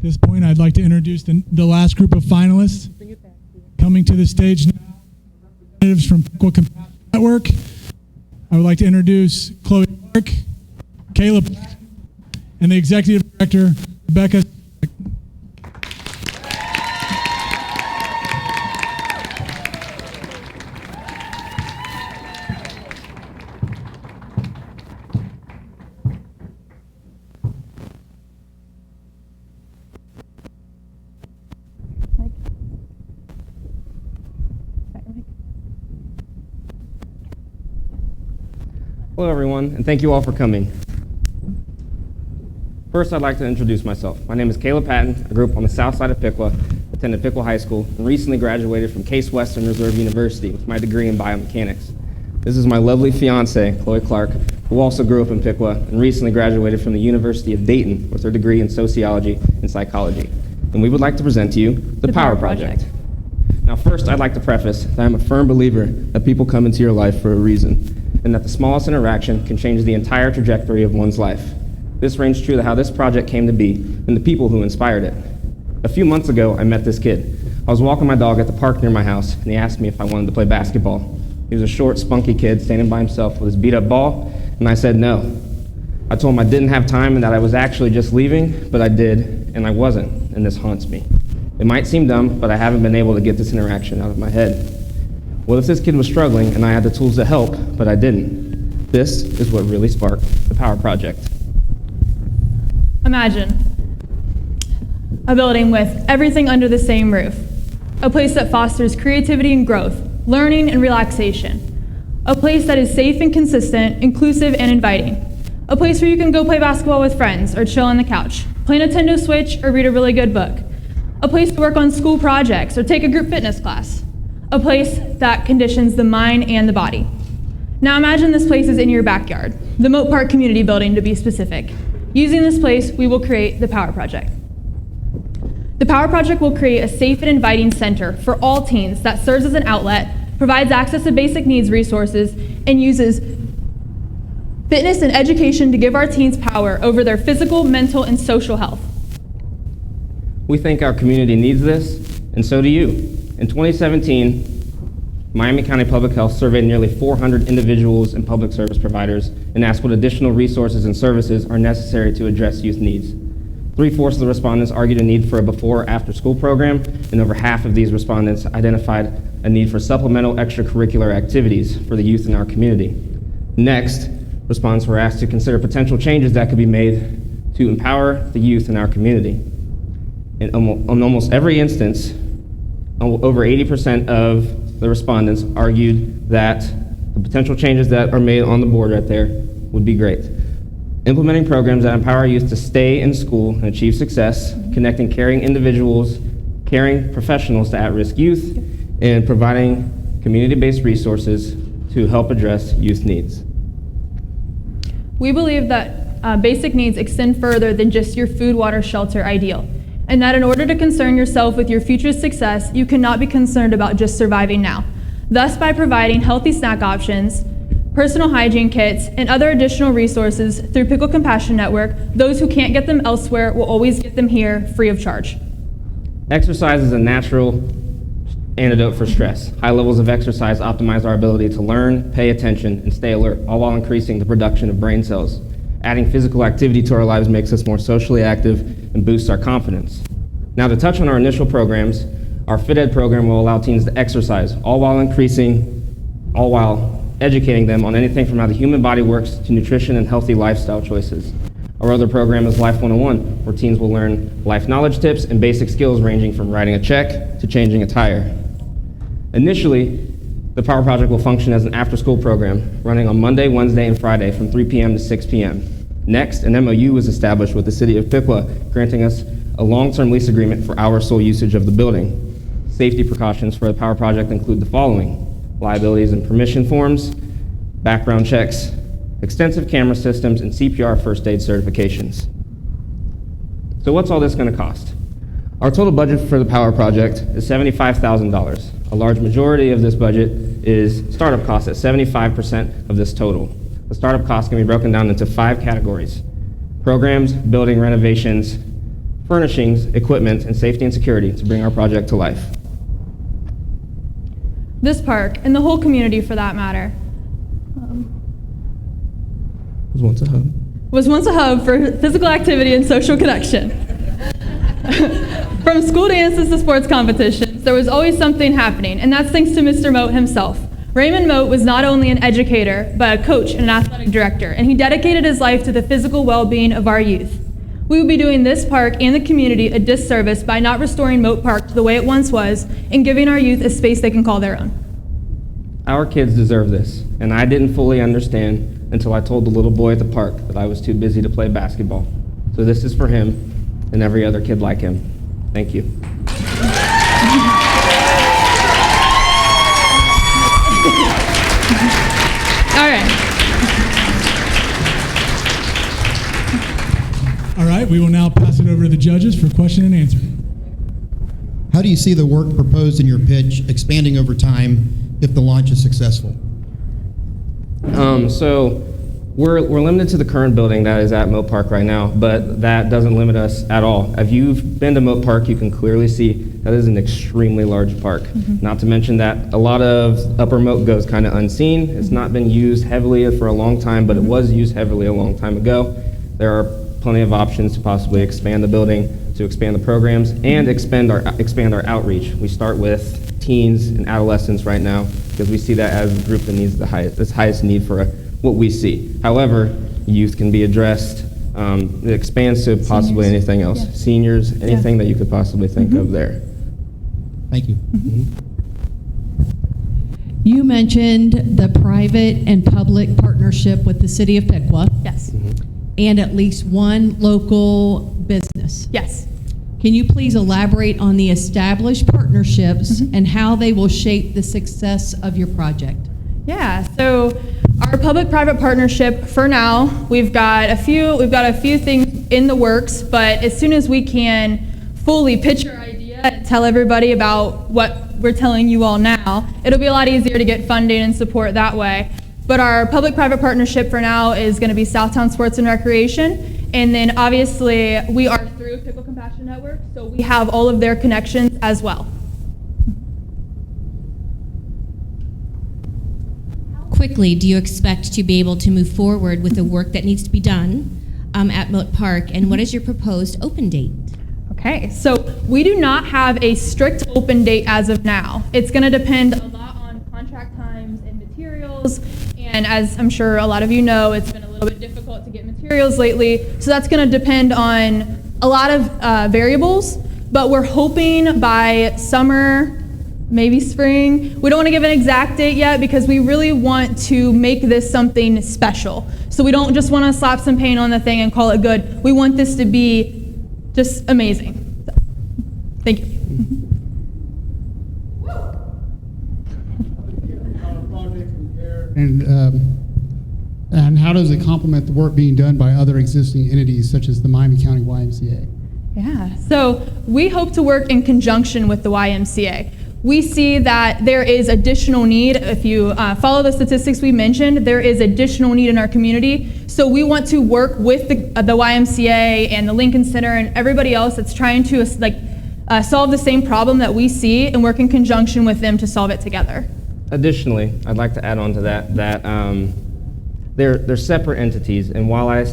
this point, I'd like to introduce the last group of finalists. Coming to the stage now, representatives from Piqua Compassion Network. I would like to introduce Chloe Clark, Caleb, and the Executive Director, Rebecca. Hello everyone, and thank you all for coming. First, I'd like to introduce myself. My name is Caleb Patton. I grew up on the south side of Piqua, attended Piqua High School, and recently graduated from Case Western Reserve University with my degree in biomechanics. This is my lovely fiance, Chloe Clark, who also grew up in Piqua and recently graduated from the University of Dayton with her degree in sociology and psychology. And we would like to present to you the Power Project. Now first, I'd like to preface that I'm a firm believer that people come into your life for a reason, and that the smallest interaction can change the entire trajectory of one's life. This rings true to how this project came to be and the people who inspired it. A few months ago, I met this kid. I was walking my dog at the park near my house, and he asked me if I wanted to play basketball. He was a short, spunky kid standing by himself with his beat-up ball, and I said no. I told him I didn't have time and that I was actually just leaving, but I did, and I wasn't, and this haunts me. It might seem dumb, but I haven't been able to get this interaction out of my head. What if this kid was struggling and I had the tools to help, but I didn't? This is what really sparked the Power Project. Imagine a building with everything under the same roof, a place that fosters creativity and growth, learning and relaxation, a place that is safe and consistent, inclusive and inviting, a place where you can go play basketball with friends or chill on the couch, play Nintendo Switch or read a really good book, a place to work on school projects or take a group fitness class, a place that conditions the mind and the body. Now imagine this place is in your backyard, the Moat Park Community Building to be specific. Using this place, we will create the Power Project. The Power Project will create a safe and inviting center for all teens that serves as an outlet, provides access to basic needs resources, and uses fitness and education to give our teens power over their physical, mental, and social health. We think our community needs this, and so do you. In 2017, Miami County Public Health surveyed nearly 400 individuals and public service providers and asked what additional resources and services are necessary to address youth needs. 3/4 of the respondents argued a need for a before or after school program, and over half of these respondents identified a need for supplemental extracurricular activities for the youth in our community. Next, respondents were asked to consider potential changes that could be made to empower the youth in our community. In almost every instance, over 80% of the respondents argued that the potential changes that are made on the board right there would be great. Implementing programs that empower youth to stay in school and achieve success, connecting caring individuals, caring professionals to at-risk youth, and providing community-based resources to help address youth needs. We believe that basic needs extend further than just your food, water, shelter ideal, and that in order to concern yourself with your future success, you cannot be concerned about just surviving now. Thus, by providing healthy snack options, personal hygiene kits, and other additional resources through Piqua Compassion Network, those who can't get them elsewhere will always get them here free of charge. Exercise is a natural antidote for stress. High levels of exercise optimize our ability to learn, pay attention, and stay alert, all while increasing the production of brain cells. Adding physical activity to our lives makes us more socially active and boosts our confidence. Now, to touch on our initial programs, our Fit Ed program will allow teens to exercise, all while educating them on anything from how the human body works to nutrition and healthy lifestyle choices. Our other program is Life 101, where teens will learn life knowledge tips and basic skills ranging from writing a check to changing a tire. Initially, the Power Project will function as an after-school program running on Monday, Wednesday, and Friday from 3 p.m. to 6 p.m. Next, an MOU was established with the City of Piqua, granting us a long-term lease agreement for our sole usage of the building. Safety precautions for the Power Project include the following: liabilities and permission forms, background checks, extensive camera systems, and CPR first aid certifications. So what's all this going to cost? Our total budget for the Power Project is $75,000. A large majority of this budget is startup costs at 75% of this total. The startup costs can be broken down into 5 categories: programs, building renovations, furnishings, equipment, and safety and security to bring our project to life. This park, and the whole community for that matter, was once a hub for physical activity and social connection. From school dances to sports competitions, there was always something happening, and that's thanks to Mr. Moat himself. Raymond Moat was not only an educator, but a coach and an athletic director, and he dedicated his life to the physical well-being of our youth. We would be doing this park and the community a disservice by not restoring Moat Park to the way it once was and giving our youth a space they can call their own. Our kids deserve this, and I didn't fully understand until I told the little boy at the park that I was too busy to play basketball. So this is for him and every other kid like him. Thank you. All right. All right, we will now pass it over to the judges for question and answer. How do you see the work proposed in your pitch expanding over time if the launch is successful? So we're limited to the current building that is at Moat Park right now, but that doesn't limit us at all. If you've been to Moat Park, you can clearly see that is an extremely large park. Not to mention that a lot of Upper Moat goes kind of unseen. It's not been used heavily for a long time, but it was used heavily a long time ago. There are plenty of options to possibly expand the building, to expand the programs, and expand our outreach. We start with teens and adolescents right now because we see that as the group that needs the highest need for what we see. However, youth can be addressed. It expands to possibly anything else. Yeah. Seniors, anything that you could possibly think of there. Thank you. You mentioned the private and public partnership with the city of Piqua Yes. and at least one local business. Yes. Can you please elaborate on the established partnerships and how they will shape the success of your project? Yeah, so our public-private partnership, for now, we've got a few things in the works, but as soon as we can fully pitch our idea and tell everybody about what we're telling you all now, it'll be a lot easier to get funding and support that way. But our public-private partnership for now is going to be Southtown Sports and Recreation, and then obviously we are through Piqua Compassion Network, so we have all of their connections as well. Quickly do you expect to be able to move forward with the work that needs to be done at Moat Park, and what is your proposed open date? Okay, so we do not have a strict open date as of now. It's going to depend a lot on contract times and materials, and as I'm sure a lot of you know, it's been a little bit difficult to get materials lately, so that's going to depend on a lot of variables, but we're hoping by summer, maybe spring. We don't want to give an exact date yet because we really want to make this something special. So we don't just want to slap some paint on the thing and call it good. We want this to be just amazing. So, thank you. And how does it complement the work being done by other existing entities such as the Miami County YMCA? Yeah, so we hope to work in conjunction with the YMCA. We see that there is additional need. If you follow the statistics we mentioned, there is additional need in our community. So we want to work with the YMCA and the Lincoln Center and everybody else that's trying to solve the same problem that we see and work in conjunction with them to solve it together. Additionally, I'd like to add on to that they're separate entities, and while I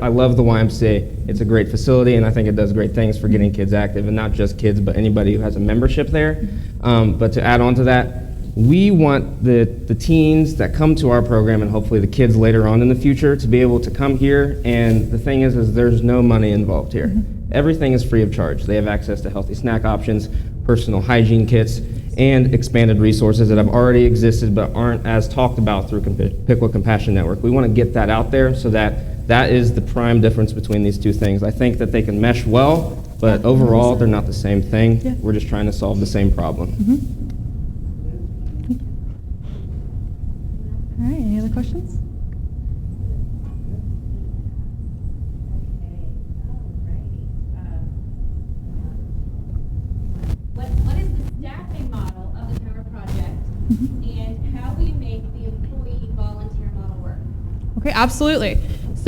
love the YMCA, it's a great facility, and I think it does great things for getting kids active, and not just kids, but anybody who has a membership there. But to add on to that, we want the teens that come to our program, and hopefully the kids later on in the future, to be able to come here, and the thing is there's no money involved here. Everything is free of charge. They have access to healthy snack options, personal hygiene kits, and expanded resources that have already existed but aren't as talked about through Piqua Compassion Network. We want to get that out there so that is the prime difference between these two things. I think that they can mesh well, but overall they're not the same thing. Yeah. We're just trying to solve the same problem. All right, any other questions? What is the staffing model of the Tower Project, and how will you make the employee volunteer model work? Okay, absolutely.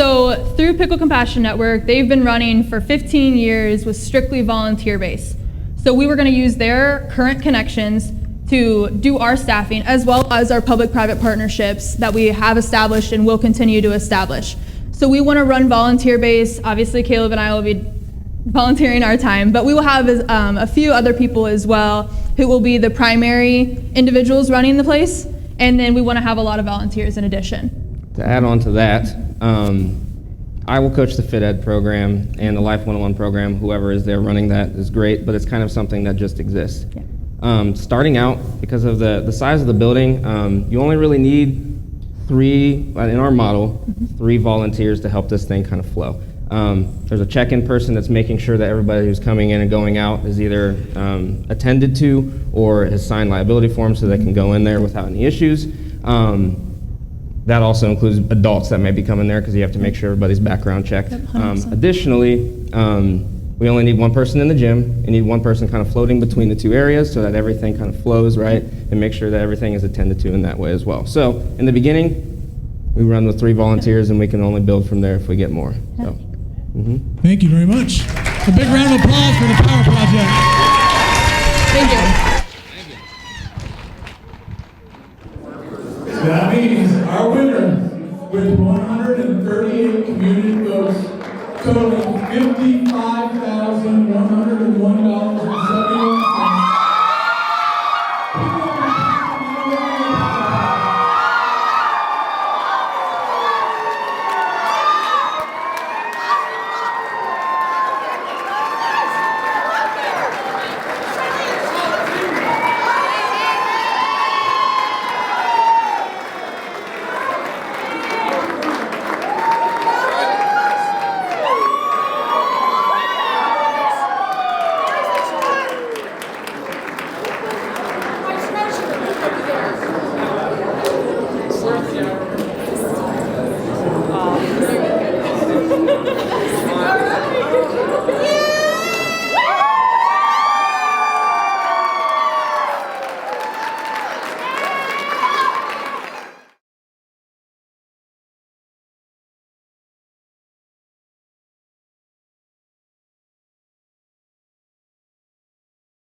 So through Piqua Compassion Network, they've been running for 15 years with strictly volunteer base. So we were going to use their current connections to do our staffing as well as our public-private partnerships that we have established and will continue to establish. So we want to run volunteer base. Obviously, Caleb and I will be volunteering our time, but we will have a few other people as well who will be the primary individuals running the place, and then we want to have a lot of volunteers in addition. To add on to that, I will coach the Fit Ed program and the Life 101 program. Whoever is there running that is great, but it's kind of something that just exists. Yeah. Starting out, because of the size of the building, you only really need in our model, 3 volunteers to help this thing kind of flow. There's a check-in person that's making sure that everybody who's coming in and going out is either attended to or has signed liability forms so they can go in there without any issues. That also includes adults that may be coming there because you have to make sure everybody's background checked. Additionally, we only need 1 person in the gym. You need 1 person kind of floating between the 2 areas so that everything kind of flows, right? And make sure that everything is attended to in that way as well. So in the beginning, we run with 3 volunteers and we can only build from there if we get more. So. Thank you very much. A big round of applause for the Power Project. Thank you. That means our winner with 138 community votes totaling $55,101